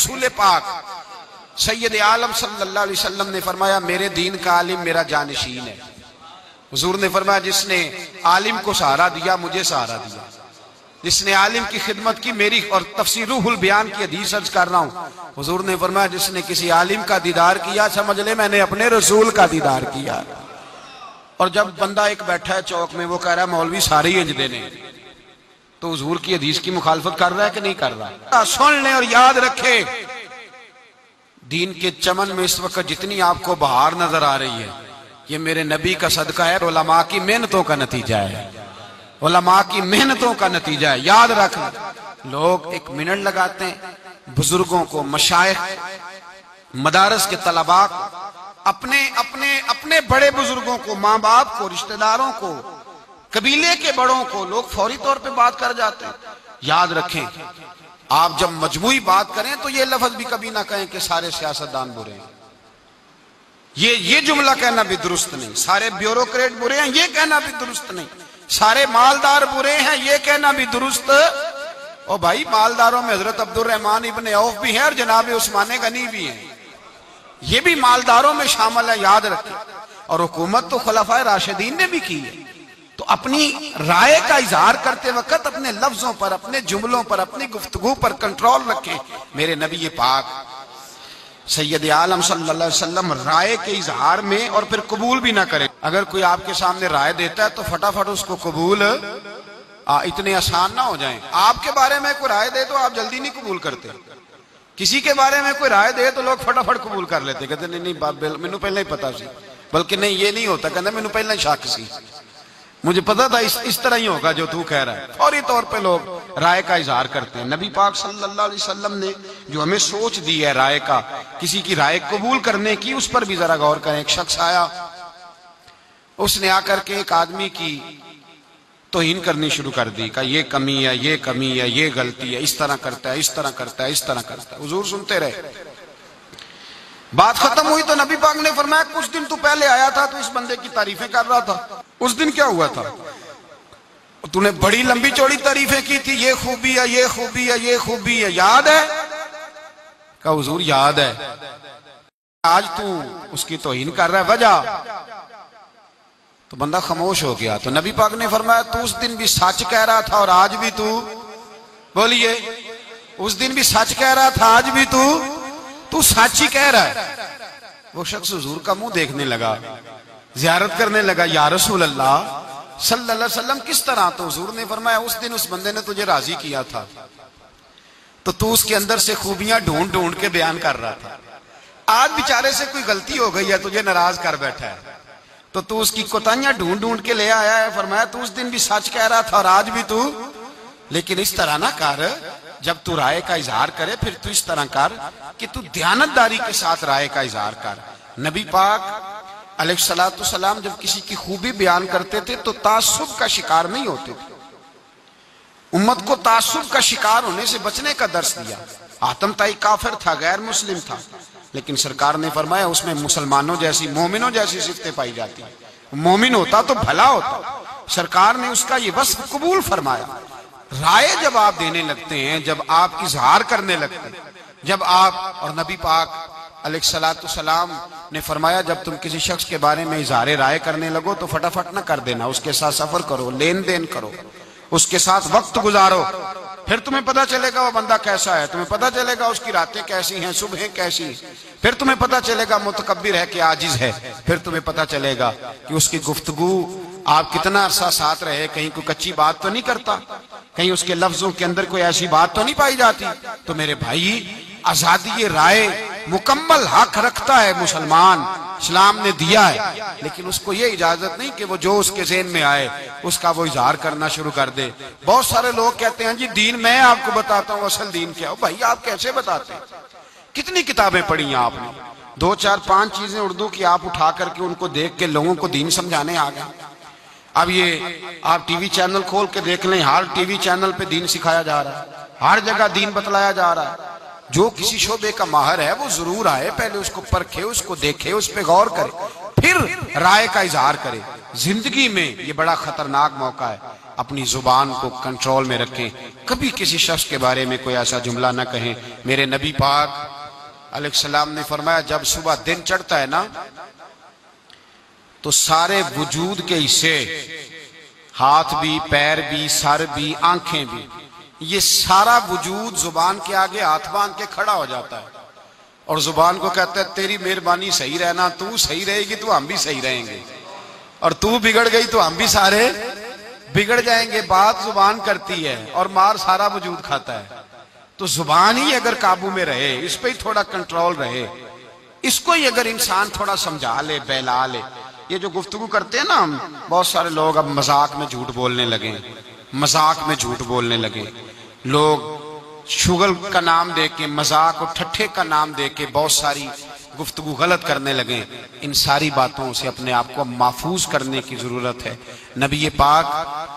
رسول پاک سید عالم صلی اللہ علیہ وسلم نے فرمایا میرے دین کا عالم میرا جانشین ہے۔ حضور نے فرمایا جس نے عالم کو سہارا دیا مجھے سہارا دیا، جس نے عالم کی خدمت کی میری، اور تفسیر روح البیان کی حدیث عرض کر رہا ہوں، حضور نے فرمایا جس نے کسی عالم کا دیدار کیا سمجھ لے میں نے اپنے رسول کا دیدار کیا۔ اور جب بندہ ایک بیٹھا ہے چوک میں وہ کہہ رہا ہے مولوی سارے ہی انج دینے، تو حضور کی حدیث کی مخالفت کر رہا ہے کہ نہیں کر رہا؟ سن لیں اور یاد رکھے، دین کے چمن میں اس وقت جتنی آپ کو بہار نظر آ رہی ہے یہ میرے نبی کا صدقہ ہے، علماء کی محنتوں کا نتیجہ ہے، علماء کی محنتوں کا نتیجہ ہے۔ یاد رکھ لوگ ایک منٹ لگاتے ہیں بزرگوں کو، مشائخ، مدارس کے طلباء کو، اپنے بڑے بزرگوں کو، ماں باپ کو، رشتہ داروں کو، قبیلے کے بڑوں کو لوگ فوری طور پہ بات کر جاتے ہیں۔ یاد رکھیں آپ جب مجموعی بات کریں تو یہ لفظ بھی کبھی نہ کہیں کہ سارے سیاستدان برے ہیں، یہ جملہ کہنا بھی درست نہیں، سارے بیوروکریٹ برے ہیں یہ کہنا بھی درست نہیں، سارے مالدار برے ہیں یہ کہنا بھی درست۔ او بھائی مالداروں میں حضرت عبد الرحمن ابن عوف بھی ہیں اور جناب عثمان غنی بھی ہیں، یہ بھی مالداروں میں شامل ہے، یاد رکھیں۔ اور حکومت تو خلفائے راشدین نے بھی کی ہے، تو اپنی رائے کا اظہار کرتے وقت اپنے لفظوں پر، اپنے جملوں پر، اپنی گفتگو پر کنٹرول رکھیں۔ میرے نبی پاک سید عالم صلی اللہ علیہ وسلم رائے کے اظہار میں اور پھر قبول بھی نہ کرے۔ اگر کوئی آپ کے سامنے رائے دیتا ہے تو فٹافٹ اس کو قبول اتنے آسان نہ ہو جائیں۔ آپ کے بارے میں کوئی رائے دے تو آپ جلدی نہیں قبول کرتے، کسی کے بارے میں کوئی رائے دے تو لوگ فٹافٹ قبول کر لیتے، کہتے نہیں مینوں پہلے ہی پتا سی، بلکہ نہیں یہ نہیں ہوتا، کہتے مینوں پہلے ہی شک سی، مجھے پتا تھا اس طرح ہی ہوگا جو تو کہہ رہا ہے۔ فوری طور پہ لوگ رائے کا اظہار کرتے ہیں۔ نبی پاک صلی اللہ علیہ وسلم نے جو ہمیں سوچ دی ہے رائے کا، کسی کی رائے قبول کرنے کی، اس پر بھی ذرا غور کریں۔ ایک شخص آیا، اس نے آ کر کے ایک آدمی کی توہین کرنی شروع کر دی، کہ یہ کمی ہے، یہ کمی ہے، یہ غلطی ہے، اس طرح کرتا ہے، اس طرح کرتا ہے، اس طرح کرتا ہے۔ حضور سنتے رہے، بات ختم ہوئی تو نبی پاک نے فرمایا کچھ دن تو پہلے آیا تھا تو اس بندے کی تعریفیں کر رہا تھا، اس دن کیا ہوا تھا؟ تو نے بڑی لمبی چوڑی تعریفیں کی تھی، یہ خوبی ہے، یہ خوبی ہے، یہ خوبی ہے، یاد ہے؟ کہا حضور یاد ہے۔ آج تو اس کی توہین کر رہا ہے، وجہ؟ تو بندہ خاموش ہو گیا۔ تو نبی پاک نے فرمایا تو اس دن بھی سچ کہہ رہا تھا اور آج بھی تو، بولیے، اس دن بھی سچ کہہ رہا تھا آج بھی تو سچ ہی کہہ رہا ہے۔ وہ شخص حضور کا منہ دیکھنے لگا، زیارت کرنے لگا، یا رسول اللہ صلی اللہ علیہ وسلم کس طرح؟ تو حضور نے فرمایا اس دن اس بندے نے تجھے راضی کیا تھا تو اس کے اندر سے خوبیاں ڈھونڈ ڈھونڈ کے بیان کر رہا تھا، آج بیچارے سے کوئی غلطی ہو گئی ہے تجھے ناراض کر بیٹھا ہے تو اس کی کوتاہیاں ڈھونڈ ڈھونڈ کے لے آیا ہے۔ فرمایا تو اس دن بھی سچ کہہ رہا تھا اور آج بھی تو، لیکن اس طرح نہ کر، جب تو رائے کا اظہار کرے پھر تو اس طرح کر کہ تو دیانتداری کے ساتھ رائے کا اظہار کر۔ نبی پاک علیہ السلام جب کسی کی خوبی بیان کرتے تھے تو تعصب کا شکار نہیں ہوتے تھے، امت کو تعصب کا شکار ہونے سے بچنے کا درس دیا۔ حاتم طائی کافر تھا، غیر مسلم تھا، لیکن سرکار نے فرمایا اس میں مسلمانوں جیسی، مومنوں جیسی صفتیں پائی جاتی ہیں، مومن ہوتا تو بھلا ہوتا۔ سرکار نے اس کا یہ وصف قبول فرمایا۔ رائے جب آپ دینے لگتے ہیں، جب آپ اظہار کرنے لگتے ہیں، جب آپ، اور نبی پاک علیہ السلام نے فرمایا جب تم کسی شخص کے بارے میں اظہار رائے کرنے لگو تو فٹافٹ نہ کر دینا، اس کے ساتھ سفر کرو، لین دین کرو، اس کے ساتھ وقت گزارو، پھر تمہیں پتہ چلے گا وہ بندہ کیسا ہے، تمہیں پتہ چلے گا اس کی راتیں کیسی ہیں، صبح کیسی ہیں، پھر تمہیں پتہ چلے گا متکبر ہے کہ عاجز ہے، پھر تمہیں پتہ چلے گا کہ اس کی گفتگو آپ کتنا عرصہ ساتھ رہے، کہیں کوئی کچی بات تو نہیں کرتا، کہیں اس کے لفظوں کے اندر کوئی ایسی بات تو نہیں پائی جاتی۔ تو میرے بھائی، آزادی رائے مکمل حق رکھتا ہے مسلمان، اسلام نے دیا ہے، لیکن اس کو یہ اجازت نہیں کہ وہ جو اس کے ذہن میں آئے اس کا وہ اظہار کرنا شروع کر دے۔ بہت سارے لوگ کہتے ہیں جی دین میں آپ کو بتاتا ہوں، اصل دین کیا ہو؟ بھائی آپ کیسے بتاتے ہیں؟ کتنی کتابیں پڑھی ہیں آپ نے؟ 2 4 5 چیزیں اردو کی آپ اٹھا کر کے ان کو دیکھ کے لوگوں کو دین سمجھانے آ گئے۔ اب یہ آپ ٹی وی چینل کھول کے دیکھ لیں، ہر ٹی وی چینل پہ دین سکھایا جا رہا ہے، ہر جگہ دین بتلایا جا رہا ہے۔ جو کسی شعبے کا ماہر ہے وہ ضرور آئے، پہلے اس کو پرکھے، اس کو دیکھے، اس پہ غور کرے، پھر رائے کا اظہار کرے۔ زندگی میں یہ بڑا خطرناک موقع ہے، اپنی زبان کو کنٹرول میں رکھیں، کبھی کسی شخص کے بارے میں کوئی ایسا جملہ نہ کہیں۔ میرے نبی پاک علیہ السلام نے فرمایا جب صبح دن چڑھتا ہے نا تو سارے وجود کے حصے، ہاتھ بھی، پیر بھی، سر بھی، آنکھیں بھی، یہ سارا وجود زبان کے آگے ہاتھ باندھ کے کھڑا ہو جاتا ہے اور زبان کو کہتا ہے تیری مہربانی صحیح رہنا، تو صحیح رہے گی تو ہم بھی صحیح رہیں گے، اور تو بگڑ گئی تو ہم بھی سارے بگڑ جائیں گے۔ بات زبان کرتی ہے اور مار سارا وجود کھاتا ہے۔ تو زبان ہی اگر قابو میں رہے، اس پہ ہی تھوڑا کنٹرول رہے، اس کو ہی اگر انسان تھوڑا سمجھا لے، بہلا لے۔ یہ جو گفتگو کرتے ہیں نا ہم، بہت سارے لوگ اب مذاق میں جھوٹ بولنے لگے، مذاق میں جھوٹ بولنے لگے۔ لوگ شغل کا نام دے کے، مذاق اور ٹھٹھے کا نام دے کے بہت ساری گفتگو غلط کرنے لگے۔ ان ساری باتوں سے اپنے آپ کو محفوظ کرنے کی ضرورت ہے۔ نبی پاک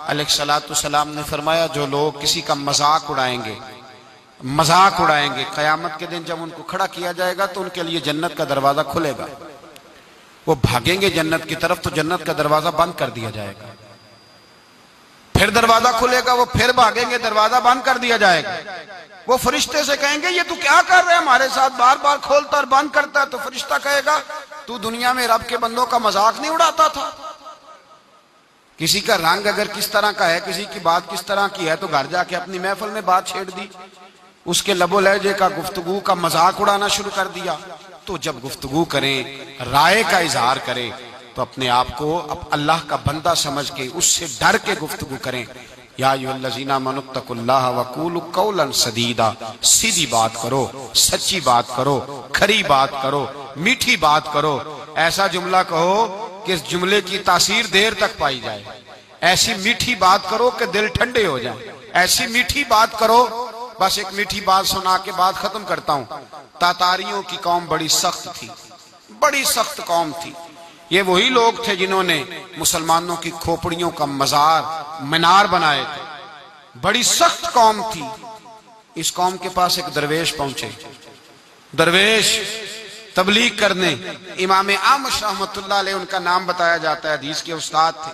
علیہ السلام نے فرمایا جو لوگ کسی کا مذاق اڑائیں گے، قیامت کے دن جب ان کو کھڑا کیا جائے گا تو ان کے لیے جنت کا دروازہ کھلے گا، وہ بھاگیں گے جنت کی طرف تو جنت کا دروازہ بند کر دیا جائے گا، پھر دروازہ کھلے گا، وہ پھر بھاگیں گے، دروازہ بند کر دیا جائے گا۔ وہ فرشتے سے کہیں گے یہ تو کیا کر رہے ہیں ہمارے ساتھ، بار بار کھولتا اور بند کرتا ہے۔ تو فرشتہ کہے گا تو دنیا میں رب کے بندوں کا مذاق نہیں اڑاتا تھا؟ کسی کا رنگ اگر کس طرح کا ہے، کسی کی بات کس طرح کی ہے، تو گھر جا کے اپنی محفل میں بات چھیڑ دی، اس کے لب و لہجے کا، گفتگو کا مذاق اڑانا شروع کر دیا۔ تو جب گفتگو کریں، رائے کا اظہار کریں، تو اپنے آپ کو اللہ کا بندہ سمجھ کے اس سے ڈر کے گفتگو کریں۔ یا ایھا الذین آمنوا اتقوا اللہ وقولوا قولا سدیدا، سیدھی بات کرو، سچی بات کرو، کھری بات کرو، میٹھی بات کرو، ایسا جملہ کہو کہ اس جملے کی تاثیر دیر تک پائی جائے، ایسی میٹھی بات کرو کہ دل ٹھنڈے ہو جائیں، ایسی میٹھی بات کرو۔ بس ایک میٹھی بات سنا کے بات ختم کرتا ہوں۔ تاتاریوں کی قوم بڑی سخت تھی، بڑی سخت قوم تھی۔ یہ وہی لوگ تھے جنہوں نے مسلمانوں کی کھوپڑیوں کا مزار، مینار بنائے تھے، بڑی سخت قوم تھی۔ اس قوم کے پاس ایک درویش پہنچے، درویش تبلیغ کرنے۔ امام اعمش رحمۃ اللہ علیہ ان کا نام بتایا جاتا ہے، حدیث کے استاد تھے۔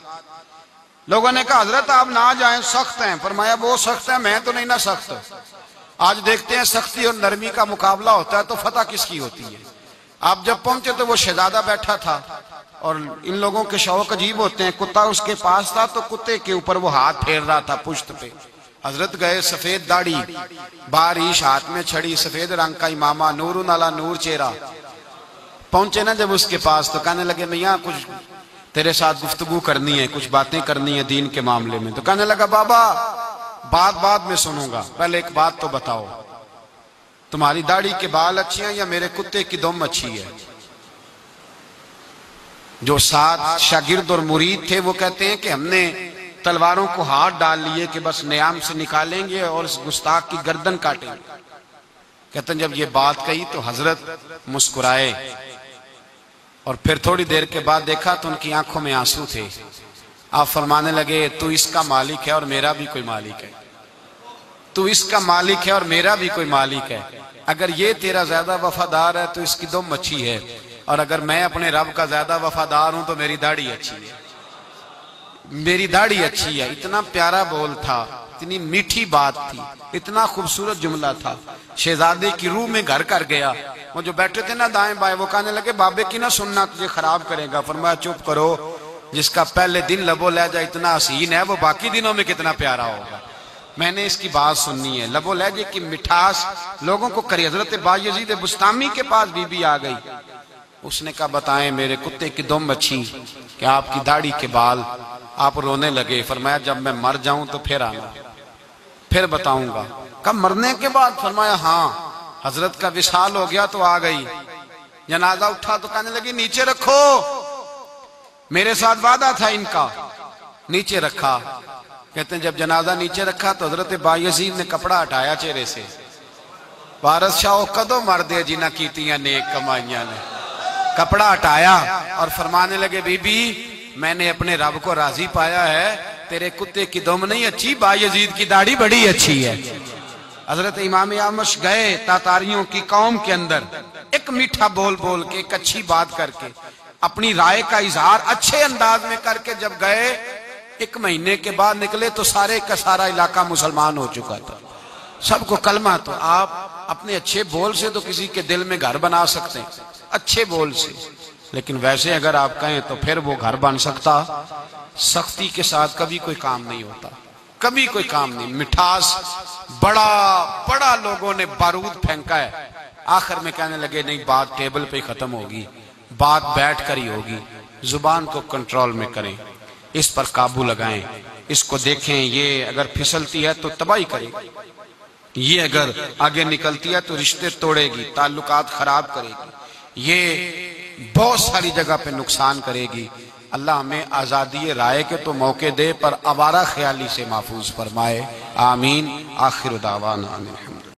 لوگوں نے کہا حضرت آپ نہ جائیں، سخت ہیں۔ فرمایا وہ سخت ہیں، میں تو نہیں نہ سخت۔ آج دیکھتے ہیں سختی اور نرمی کا مقابلہ ہوتا ہے تو فتح کس کی ہوتی ہے۔ آپ جب پہنچے تو وہ شہزادہ بیٹھا تھا، اور ان لوگوں کے شوق عجیب ہوتے ہیں، کتا اس کے پاس تھا تو کتے کے اوپر وہ ہاتھ پھیر رہا تھا پشت پہ۔ حضرت گئے، سفید داڑھی، باریش ہاتھ میں چھڑی، سفید رنگ کا امامہ، نور علی نور چہرہ۔ پہنچے نا جب اس کے پاس تو کہنے لگے میاں کچھ تیرے ساتھ گفتگو کرنی ہے، کچھ باتیں کرنی ہے دین کے معاملے میں۔ تو کہنے لگا بابا بات بعد میں سنوں گا، پہلے ایک بات تو بتاؤ، تمہاری داڑھی کے بال اچھی ہیں یا میرے کتے کی دم اچھی ہے؟ جو 7 شاگرد اور مرید تھے وہ کہتے ہیں کہ ہم نے تلواروں کو ہاتھ ڈال لیے کہ بس نیام سے نکالیں گے اور اس گستاخ کی گردن کاٹیں گے۔ کہتے ہیں جب یہ بات کہی تو حضرت مسکرائے، اور پھر تھوڑی دیر کے بعد دیکھا تو ان کی آنکھوں میں آنسو تھے۔ آپ فرمانے لگے تو اس کا مالک ہے اور میرا بھی کوئی مالک ہے، تو اس کا مالک ہے اور میرا بھی کوئی مالک ہے۔ اگر یہ تیرا زیادہ وفادار ہے تو اس کی دم اچھی ہے، اور اگر میں اپنے رب کا زیادہ وفادار ہوں تو میری داڑھی اچھی ہے، میری داڑھی اچھی ہے۔ اتنا پیارا بول تھا، اتنی میٹھی بات تھی، اتنا خوبصورت جملہ تھا، شہزادے کی روح میں گھر کر گیا۔ وہ جو بیٹھے تھے نا دائیں بائیں، وہ کہنے لگے بابے کی نہ سننا، تجھے خراب کرے گا۔ فرمایا چپ کرو، جس کا پہلے دن لب و لہجہ اتنا حسین ہے وہ باقی دنوں میں کتنا پیارا ہوگا۔ میں نے اس کی بات سننی ہے، لب و لہجے کی مٹھاس لوگوں کو کری۔ حضرت بایزید بستامی کے پاس بی بی آ گئی، اس نے کہا بتائیں میرے کتے کی دم اچھی کہ آپ کی داڑھی کے بال؟ آپ رونے لگے۔ فرمایا جب میں مر جاؤں تو پھر آنا، پھر بتاؤں گا۔ کب مرنے کے بعد؟ فرمایا ہاں۔ حضرت کا وصال ہو گیا تو آ گئی، جنازہ اٹھا تو کہنے لگی نیچے رکھو، میرے ساتھ وعدہ تھا ان کا، نیچے رکھا۔ کہتے ہیں جب جنازہ نیچے رکھا تو حضرت بایزید نے کپڑا ہٹایا چہرے سے۔ وارث شاہ کدو مر دے جنہ کیتیاں نیک کمائیاں نے، کپڑا ہٹایا اور فرمانے لگے بی بی میں نے اپنے رب کو راضی پایا ہے، تیرے کتے کی دم نہیں اچھی، بایزید کی داڑھی بڑی اچھی ہے۔ حضرت امام اعمش گئے تاتاریوں کی قوم کے اندر، ایک میٹھا بول بول کے، ایک اچھی بات کر کے، اپنی رائے کا اظہار اچھے انداز میں کر کے جب گئے ایک مہینے کے بعد نکلے تو سارے کا سارا علاقہ مسلمان ہو چکا تھا، سب کو کلمہ. تو آپ اپنے اچھے بول سے تو کسی کے دل میں گھر بنا سکتے ہیں، اچھے بول سے، لیکن ویسے اگر آپ کہیں تو پھر وہ گھر بن سکتا. سختی کے ساتھ کبھی کوئی کام نہیں ہوتا، کبھی کوئی کام نہیں. مٹھاس بڑا لوگوں نے بارود پھینکا ہے، آخر میں کہنے لگے نہیں، بات ٹیبل پہ ختم ہوگی، بات بیٹھ کر ہی ہوگی. زبان کو کنٹرول میں کریں، اس پر قابو لگائیں، اس کو دیکھیں. یہ اگر پھسلتی ہے تو تباہی کرے گی، یہ اگر آگے نکلتی ہے تو رشتے توڑے گی، تعلقات خراب کرے گی، یہ بہت ساری جگہ پہ نقصان کرے گی. اللہ ہمیں آزادی رائے کے تو موقع دے، پر آوارہ خیالی سے محفوظ فرمائے. آمین. آخر دعوانا